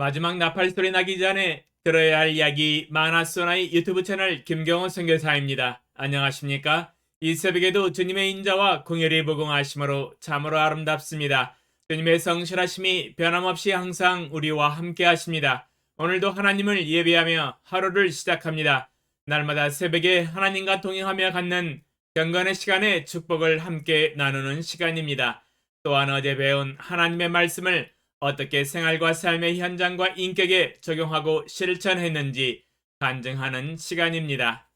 마지막 나팔 소리 나기 전에 들어야 할 이야기 만화소나의 유튜브 채널 김경호 선교사입니다. 안녕하십니까? 이 새벽에도 주님의 인자와 긍휼이 무궁하심으로 참으로 아름답습니다. 주님의 성실하심이 변함없이 항상 우리와 함께 하십니다. 오늘도 하나님을 예배하며 하루를 시작합니다. 날마다 새벽에 하나님과 동행하며 갖는 경건의 시간에 축복을 함께 나누는 시간입니다. 또한 어제 배운 하나님의 말씀을 어떻게 생활과 삶의 현장과 인격에 적용하고 실천했는지 간증하는 시간입니다.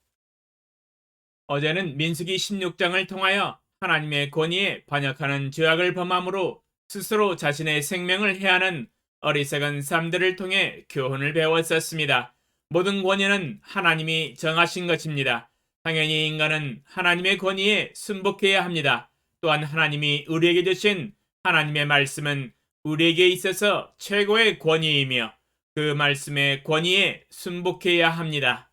어제는 민수기 16장을 통하여 하나님의 권위에 반역하는 죄악을 범함으로 스스로 자신의 생명을 해하는 어리석은 삶들을 통해 교훈을 배웠었습니다. 모든 권위는 하나님이 정하신 것입니다. 당연히 인간은 하나님의 권위에 순복해야 합니다. 또한 하나님이 우리에게 주신 하나님의 말씀은 우리에게 있어서 최고의 권위이며 그 말씀의 권위에 순복해야 합니다.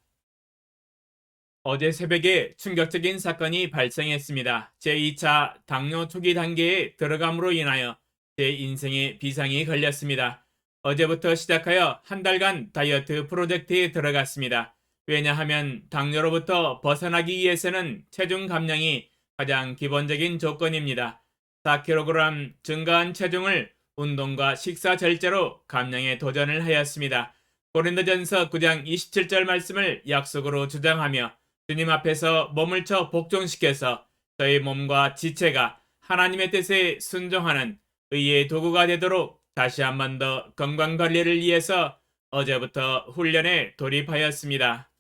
어제 새벽에 충격적인 사건이 발생했습니다. 제2차 당뇨 초기 단계에 들어감으로 인하여 제 인생에 비상이 걸렸습니다. 어제부터 시작하여 한 달간 다이어트 프로젝트에 들어갔습니다. 왜냐하면 당뇨로부터 벗어나기 위해서는 체중 감량이 가장 기본적인 조건입니다. 4kg 증가한 체중을 운동과 식사 절제로 감량에 도전을 하였습니다. 고린도전서 9장 27절 말씀을 약속으로 주장하며 주님 앞에서 몸을 쳐 복종시켜서 저희 몸과 지체가 하나님의 뜻에 순종하는 의의 도구가 되도록 다시 한 번 더 건강관리를 위해서 어제부터 훈련에 돌입하였습니다.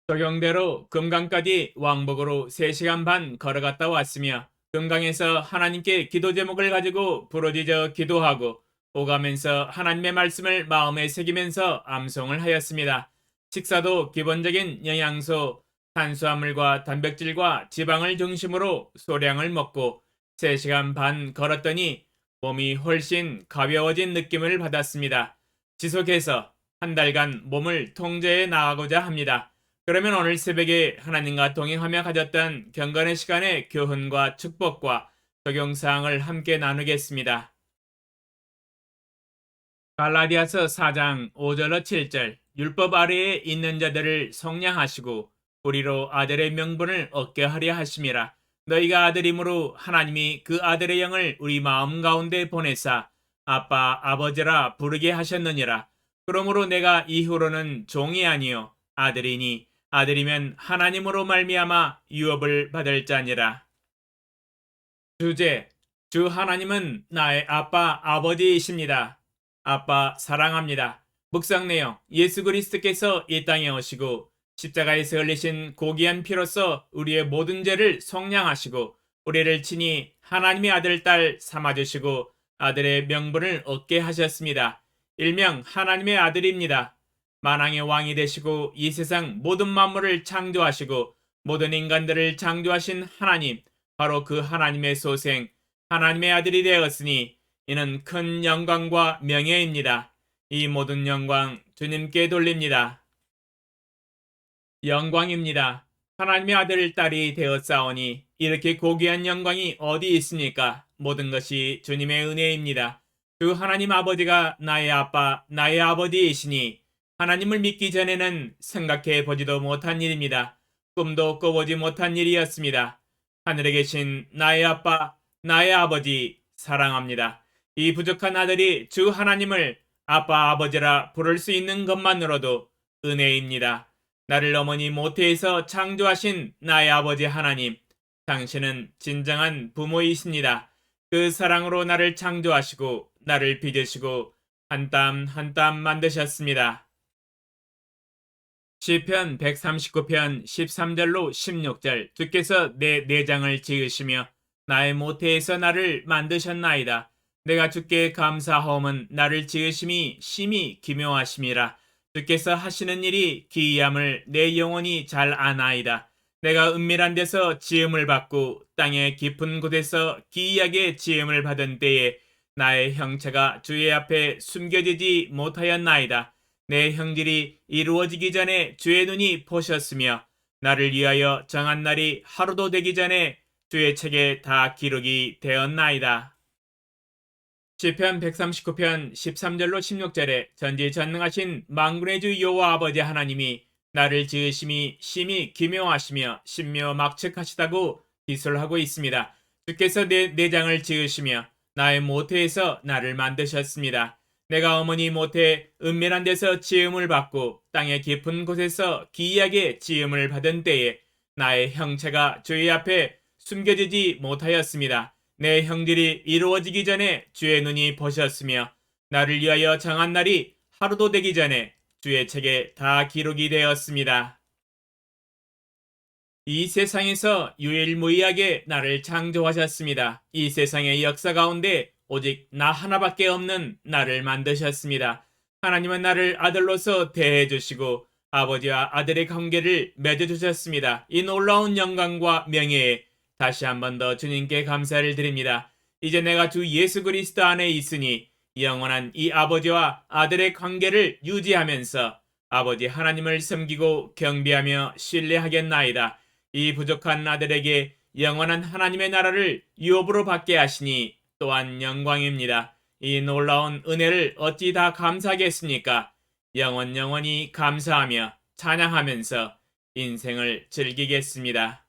적용대로 금강까지 왕복으로 3시간 반 걸어갔다 왔으며 금강에서 하나님께 기도 제목을 가지고 부르짖어 기도하고 오가면서 하나님의 말씀을 마음에 새기면서 암송을 하였습니다. 식사도 기본적인 영양소, 탄수화물과 단백질과 지방을 중심으로 소량을 먹고 3시간 반 걸었더니 몸이 훨씬 가벼워진 느낌을 받았습니다. 지속해서 한 달간 몸을 통제해 나가고자 합니다. 그러면 오늘 새벽에 하나님과 동행하며 가졌던 경건의 시간의 교훈과 축복과 적용사항을 함께 나누겠습니다. 갈라디아서 4장 5절로 7절 율법 아래에 있는 자들을 속량하시고 우리로 아들의 명분을 얻게 하려 하심이라. 너희가 아들이므로 하나님이 그 아들의 영을 우리 마음 가운데 보내사 아빠 아버지라 부르게 하셨느니라. 그러므로 내가 이후로는 종이 아니요 아들이니 아들이면 하나님으로 말미암아 유업을 받을 자니라. 주제: 주 하나님은 나의 아빠 아버지이십니다. 아빠 사랑합니다. 묵상 내용: 예수 그리스도께서 이 땅에 오시고 십자가에서 흘리신 고귀한 피로써 우리의 모든 죄를 속량하시고 우리를 친히 하나님의 아들 딸 삼아주시고 아들의 명분을 얻게 하셨습니다. 일명 하나님의 아들입니다. 만왕의 왕이 되시고 이 세상 모든 만물을 창조하시고 모든 인간들을 창조하신 하나님, 바로 그 하나님의 소생, 하나님의 아들이 되었으니 이는 큰 영광과 명예입니다. 이 모든 영광 주님께 돌립니다. 영광입니다. 하나님의 아들 딸이 되었사오니 이렇게 고귀한 영광이 어디 있습니까? 모든 것이 주님의 은혜입니다. 그 하나님 아버지가 나의 아빠, 나의 아버지이시니 하나님을 믿기 전에는 생각해 보지도 못한 일입니다. 꿈도 꿔보지 못한 일이었습니다. 하늘에 계신 나의 아빠, 나의 아버지 사랑합니다. 이 부족한 아들이 주 하나님을 아빠 아버지라 부를 수 있는 것만으로도 은혜입니다. 나를 어머니 모태에서 창조하신 나의 아버지 하나님, 당신은 진정한 부모이십니다. 그 사랑으로 나를 창조하시고 나를 빚으시고 한 땀 한 땀 만드셨습니다. 시편 139편 13절로 16절 주께서 내 내장을 지으시며 나의 모태에서 나를 만드셨나이다. 내가 주께 감사하옴은 나를 지으심이 심히 기묘하심이라. 주께서 하시는 일이 기이함을 내 영혼이 잘 아나이다. 내가 은밀한 데서 지음을 받고 땅의 깊은 곳에서 기이하게 지음을 받은 때에 나의 형체가 주의 앞에 숨겨지지 못하였나이다. 내 형질이 이루어지기 전에 주의 눈이 보셨으며 나를 위하여 정한 날이 하루도 되기 전에 주의 책에 다 기록이 되었나이다. 시편 139편 13절로 16절에 전지전능하신 만군의 주 여호와 아버지 하나님이 나를 지으심이 심히 기묘하시며 신묘막측하시다고 기술하고 있습니다. 주께서 내 내장을 지으시며 나의 모태에서 나를 만드셨습니다. 내가 어머니 모태 은밀한 데서 지음을 받고 땅의 깊은 곳에서 기이하게 지음을 받은 때에 나의 형체가 주의 앞에 숨겨지지 못하였습니다. 내 형질이 이루어지기 전에 주의 눈이 보셨으며 나를 위하여 정한 날이 하루도 되기 전에 주의 책에 다 기록이 되었습니다. 이 세상에서 유일무이하게 나를 창조하셨습니다. 이 세상의 역사 가운데 오직 나 하나밖에 없는 나를 만드셨습니다. 하나님은 나를 아들로서 대해주시고 아버지와 아들의 관계를 맺어주셨습니다. 이 놀라운 영광과 명예에 다시 한 번 더 주님께 감사를 드립니다. 이제 내가 주 예수 그리스도 안에 있으니 영원한 이 아버지와 아들의 관계를 유지하면서 아버지 하나님을 섬기고 경배하며 신뢰하겠나이다. 이 부족한 아들에게 영원한 하나님의 나라를 유업으로 받게 하시니 또한 영광입니다. 이 놀라운 은혜를 어찌 다 감사하겠습니까? 영원히 감사하며 찬양하면서 인생을 즐기겠습니다.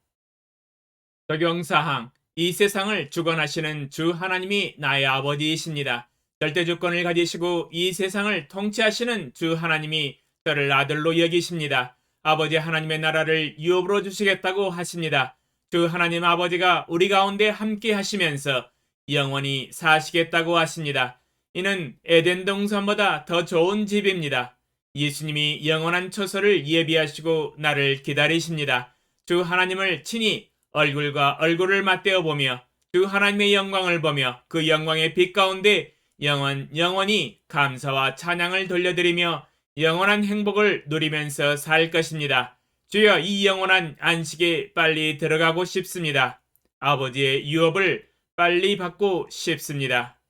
적용사항, 이 세상을 주관하시는 주 하나님이 나의 아버지이십니다. 절대주권을 가지시고 이 세상을 통치하시는 주 하나님이 저를 아들로 여기십니다. 아버지 하나님의 나라를 유업으로 주시겠다고 하십니다. 주 하나님 아버지가 우리 가운데 함께 하시면서 영원히 사시겠다고 하십니다. 이는 에덴 동산보다 더 좋은 집입니다. 예수님이 영원한 처소를 예비하시고 나를 기다리십니다. 주 하나님을 친히 얼굴과 얼굴을 맞대어 보며 주 하나님의 영광을 보며 그 영광의 빛 가운데 영원히 감사와 찬양을 돌려드리며 영원한 행복을 누리면서 살 것입니다. 주여, 이 영원한 안식에 빨리 들어가고 싶습니다. 아버지의 유업을 빨리 받고 싶습니다.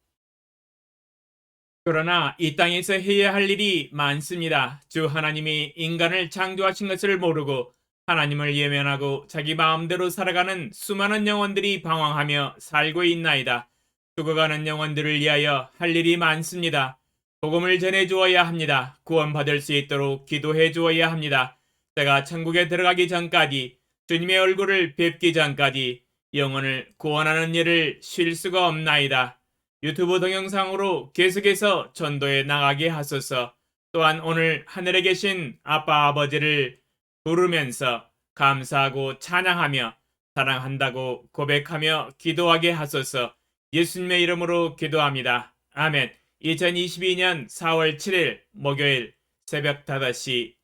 그러나 이 땅에서 해야 할 일이 많습니다. 주 하나님이 인간을 창조하신 것을 모르고 하나님을 예면하고 자기 마음대로 살아가는 수많은 영혼들이 방황하며 살고 있나이다. 죽어가는 영혼들을 위하여 할 일이 많습니다. 복음을 전해 주어야 합니다. 구원받을 수 있도록 기도해 주어야 합니다. 제가 천국에 들어가기 전까지, 주님의 얼굴을 뵙기 전까지 영혼을 구원하는 일을 쉴 수가 없나이다. 유튜브 동영상으로 계속해서 전도에 나가게 하소서. 또한 오늘 하늘에 계신 아빠 아버지를 부르면서 감사하고 찬양하며 사랑한다고 고백하며 기도하게 하소서. 예수님의 이름으로 기도합니다. 아멘. 2022년 4월 7일 목요일 새벽 5시